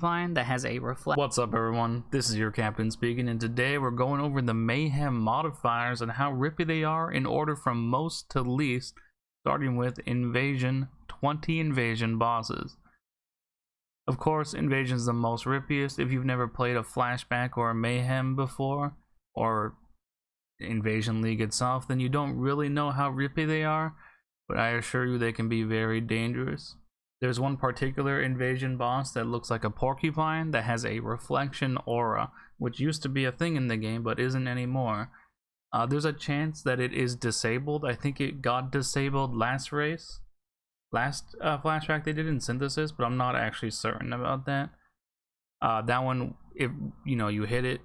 that has a reflect. What's up, everyone? This is your captain speaking, and today we're going over the Mayhem modifiers and how rippy they are in order from most to least, starting with Invasion, 20 Invasion bosses. Of course, Invasion is the most rippiest. If you've never played a Flashback or a Mayhem before, or Invasion League itself, then you don't really know how rippy they are, but I assure you they can be very dangerous. There's one particular invasion boss that looks like a porcupine that has a reflection aura, which used to be a thing in the game but isn't anymore. There's a chance that it is disabled. I think it got disabled last flashback they did in Synthesis, but I'm not actually certain about that. That one, if you hit it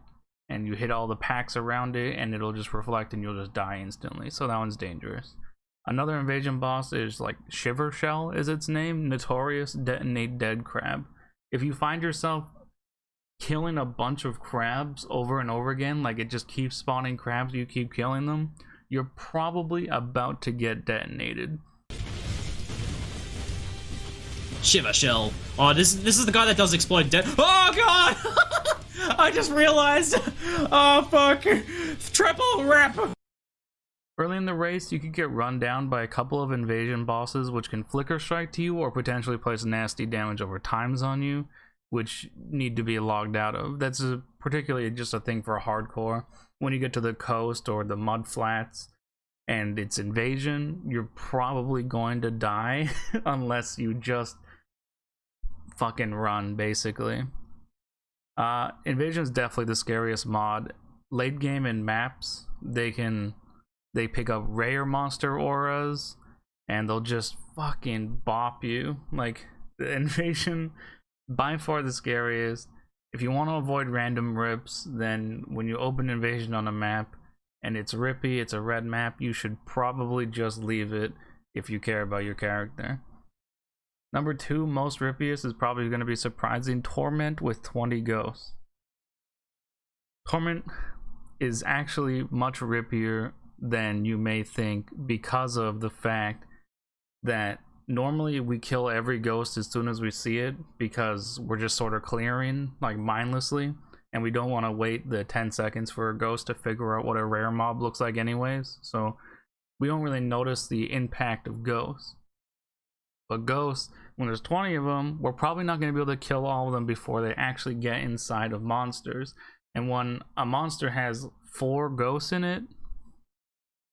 and you hit all the packs around it, and it'll just reflect and you'll just die instantly. So that one's dangerous. Another invasion boss is like Shiver Shell is its name, Notorious Detonate Dead Crab. If you find yourself killing a bunch of crabs over and over again, like it just keeps spawning crabs, you keep killing them, you're probably about to get detonated. Shiver Shell. Oh, this is the guy that does explode dead. Oh god! I just realized. Oh fuck! Triple rip. Early in the race, you could get run down by a couple of invasion bosses which can flicker strike to you or potentially place nasty damage over times on you, which need to be logged out of. That's particularly just a thing for hardcore. When you get to the coast or the mud flats and it's invasion, you're probably going to die unless you just fucking run, basically. Invasion is definitely the scariest mod. Late game in maps, they pick up rare monster auras and they'll just fucking bop you. Like, the invasion, by far the scariest. If you want to avoid random rips, then when you open invasion on a map and it's rippy, it's a red map, you should probably just leave it if you care about your character. Number 2 most rippiest is probably going to be surprising, Torment with 20 ghosts. Torment is actually much rippier than you may think because of the fact that normally we kill every ghost as soon as we see it because we're just sort of clearing like mindlessly, and we don't want to wait the 10 seconds for a ghost to figure out what a rare mob looks like anyways, so we don't really notice the impact of ghosts. But ghosts, when there's 20 of them, we're probably not going to be able to kill all of them before they actually get inside of monsters. And when a monster has 4 ghosts in it,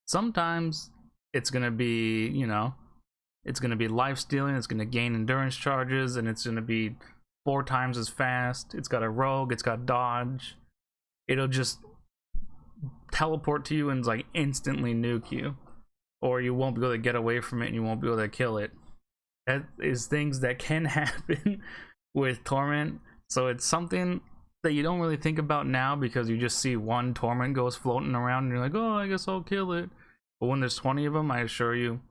sometimes it's going to be, it's going to be life stealing, it's going to gain endurance charges, and it's going to be 4 times as fast. It's got a rogue, it's got dodge. It'll just teleport to you and like instantly nuke you. Or you won't be able to get away from it and you won't be able to kill it. That is things that can happen with Torment. So it's something that you don't really think about now because you just see one Torment ghost floating around and you're like, oh, I guess I'll kill it. But when there's 20 of them, I assure you,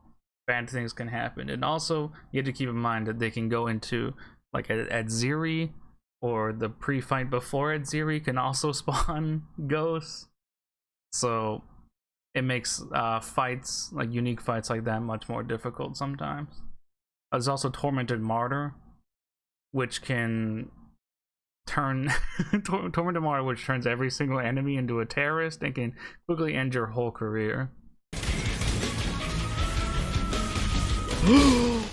bad things can happen. And also, you have to keep in mind that they can go into, like at Ziri, or the pre-fight before at Ziri can also spawn ghosts. So it makes fights, like unique fights like that, much more difficult sometimes. There's also Tormented Martyr, which can turn Tormented Martyr, which turns every single enemy into a terrorist and can quickly end your whole career. Oh,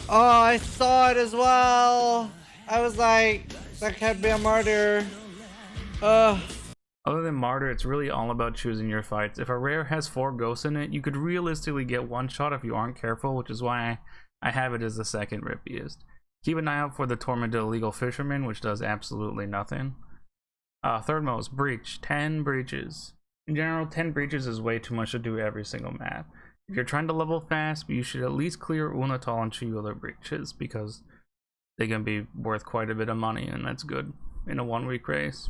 I saw it as well. I was like, that can't be a martyr. Other than Martyr, it's really all about choosing your fights. If a rare has 4 ghosts in it, you could realistically get one shot if you aren't careful, which is why I have it as the second rippiest. Keep an eye out for the Tormented Illegal Fisherman, which does absolutely nothing. Third most, Breach. 10 breaches. In general, 10 breaches is way too much to do every single map. If you're trying to level fast, you should at least clear Unatal and 2 other breaches because they can be worth quite a bit of money, and that's good in a 1-week race.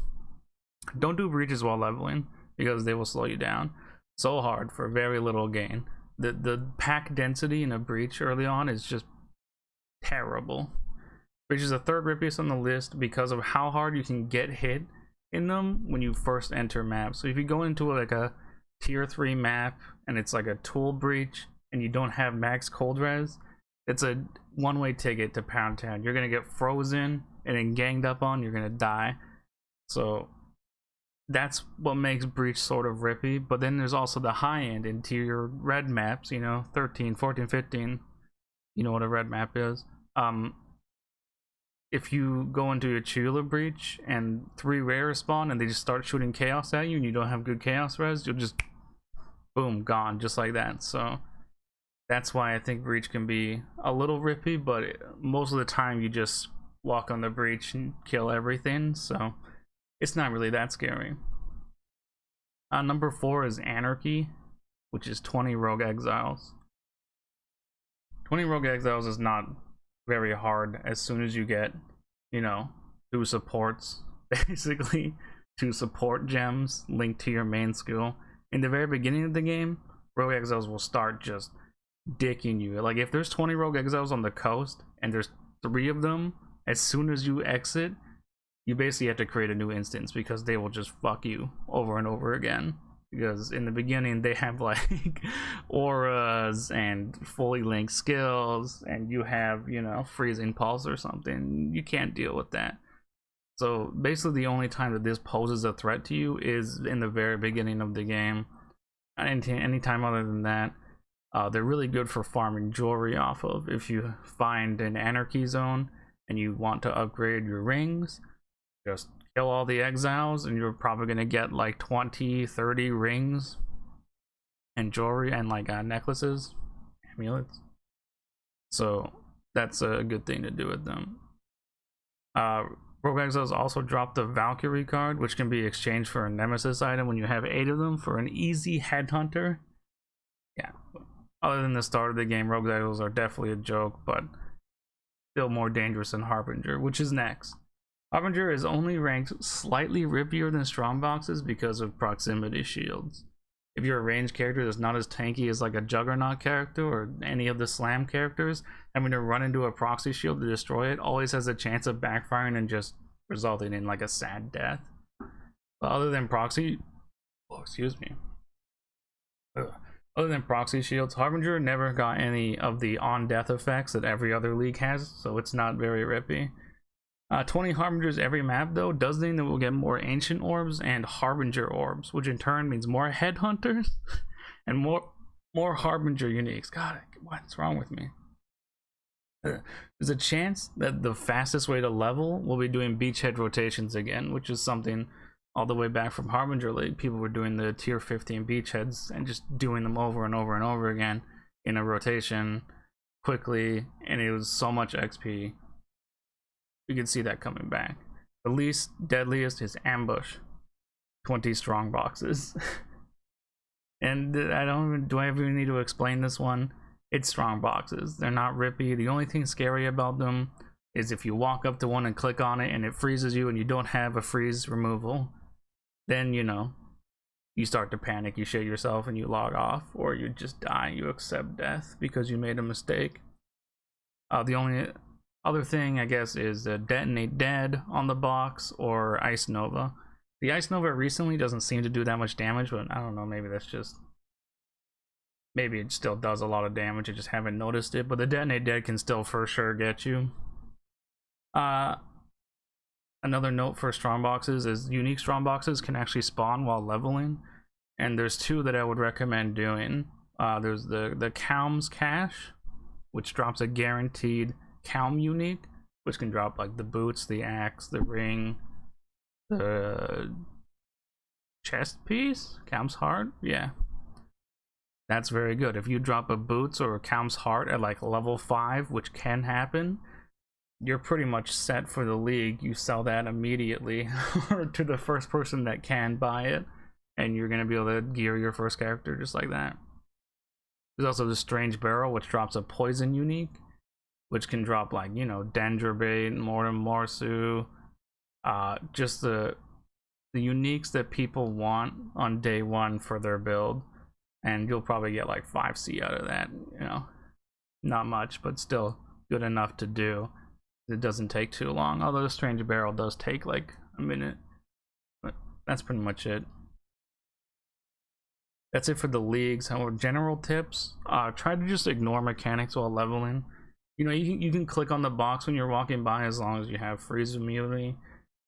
Don't do breaches while leveling because they will slow you down so hard for very little gain. The pack density in a breach early on is just terrible. Breach is the 3rd rippiest on the list because of how hard you can get hit in them when you first enter maps. So if you go into like a tier 3 map and it's like a tool breach and you don't have max cold res, it's a one-way ticket to Pound Town. You're gonna get frozen, and then ganged up on, you're gonna die. So that's what makes Breach sort of rippy. But then there's also the high-end interior red maps, you know, 13, 14, 15. You know what a red map is. If you go into a Chula Breach and 3 rares spawn and they just start shooting chaos at you and you don't have good chaos res, you'll just boom, gone, just like that. So that's why I think Breach can be a little rippy, but most of the time you just walk on the Breach and kill everything, so it's not really that scary. Number 4 is Anarchy, which is 20 Rogue Exiles. 20 Rogue Exiles is not very hard as soon as you get, you know, 2 supports, basically 2 support gems linked to your main skill. In the very beginning of the game, Rogue Exiles will start just dicking you. Like if there's 20 Rogue Exiles on the coast and there's 3 of them, as soon as you exit, you basically have to create a new instance because they will just fuck you over and over again. Because in the beginning they have like auras and fully linked skills, and you have, you know, freezing pulse or something. You can't deal with that. So basically the only time that this poses a threat to you is in the very beginning of the game. Any time other than that, they're really good for farming jewelry off of. If you find an anarchy zone and you want to upgrade your rings, just kill all the exiles and you're probably going to get like 20-30 rings and jewelry and like necklaces, amulets. So that's a good thing to do with them. Rogue Exiles also drop the Valkyrie card, which can be exchanged for a Nemesis item when you have 8 of them for an easy headhunter. Yeah, other than the start of the game, Rogue Exiles are definitely a joke, but still more dangerous than Harbinger, which is next. Harbinger is only ranked slightly rippier than Strongboxes because of proximity shields. If you're a ranged character that's not as tanky as like a Juggernaut character or any of the Slam characters, having to run into a proxy shield to destroy it always has a chance of backfiring and just resulting in like a sad death. But other than proxy, other than proxy shields, Harbinger never got any of the on-death effects that every other league has, so it's not very rippy. 20 Harbingers every map though does mean that we'll get more Ancient Orbs and Harbinger Orbs, which in turn means more Headhunters and more Harbinger uniques. God, what's wrong with me? There's a chance that the fastest way to level will be doing beachhead rotations again, which is something all the way back from Harbinger League. People were doing the tier 15 beachheads and just doing them over and over and over again in a rotation quickly, and it was so much XP. You can see that coming back. The least deadliest is Ambush. 20 strong boxes. And do I even need to explain this one? It's strong boxes. They're not rippy. The only thing scary about them is if you walk up to one and click on it and it freezes you and you don't have a freeze removal, then, you know, you start to panic, you shit yourself and you log off, or you just die, you accept death because you made a mistake. The only other thing, I guess, is Detonate Dead on the box or Ice Nova. The Ice Nova recently doesn't seem to do that much damage, but I don't know, maybe that's just... maybe it still does a lot of damage, I just haven't noticed it, but the Detonate Dead can still for sure get you. Another note for strongboxes is unique strongboxes can actually spawn while leveling, and there's 2 that I would recommend doing. There's the Calm's Cache, which drops a guaranteed Calm unique, which can drop like the boots, the axe, the ring, the chest piece, Calm's Heart. Yeah, that's very good. If you drop a boots or a Calm's Heart at like level 5, which can happen, you're pretty much set for the league. You sell that immediately or to the first person that can buy it, and you're gonna be able to gear your first character just like that. There's also the Strange Barrel, which drops a poison unique, which can drop like, you know, Dendrobate, Mortem Morsu, just the uniques that people want on day 1 for their build, and you'll probably get like 5C out of that, you know, not much, but still good enough to do. It doesn't take too long, although the Strange Barrel does take like a minute, but that's pretty much it. That's it for the leagues. However, general tips, try to just ignore mechanics while leveling. You know, you can click on the box when you're walking by as long as you have freeze immunity.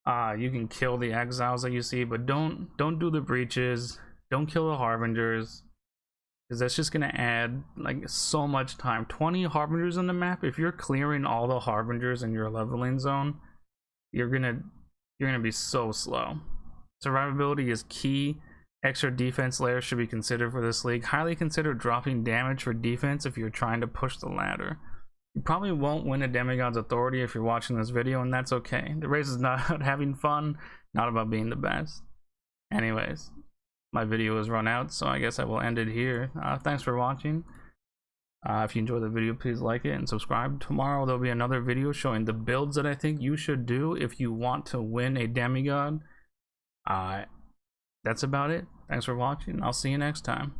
You can kill the exiles that you see, but don't do the breaches. Don't kill the harbingers, because that's just gonna add like so much time. 20 harbingers on the map. If you're clearing all the harbingers in your leveling zone, you're gonna be so slow. Survivability is key. Extra defense layers should be considered for this league. Highly consider dropping damage for defense if you're trying to push the ladder. You probably won't win a Demigod's Authority if you're watching this video, and that's okay. The race is not about having fun, not about being the best. Anyways, my video has run out, so I guess I will end it here. Thanks for watching. If you enjoyed the video, please like it and subscribe. Tomorrow there'll be another video showing the builds that I think you should do if you want to win a Demigod. That's about it. Thanks for watching. I'll see you next time.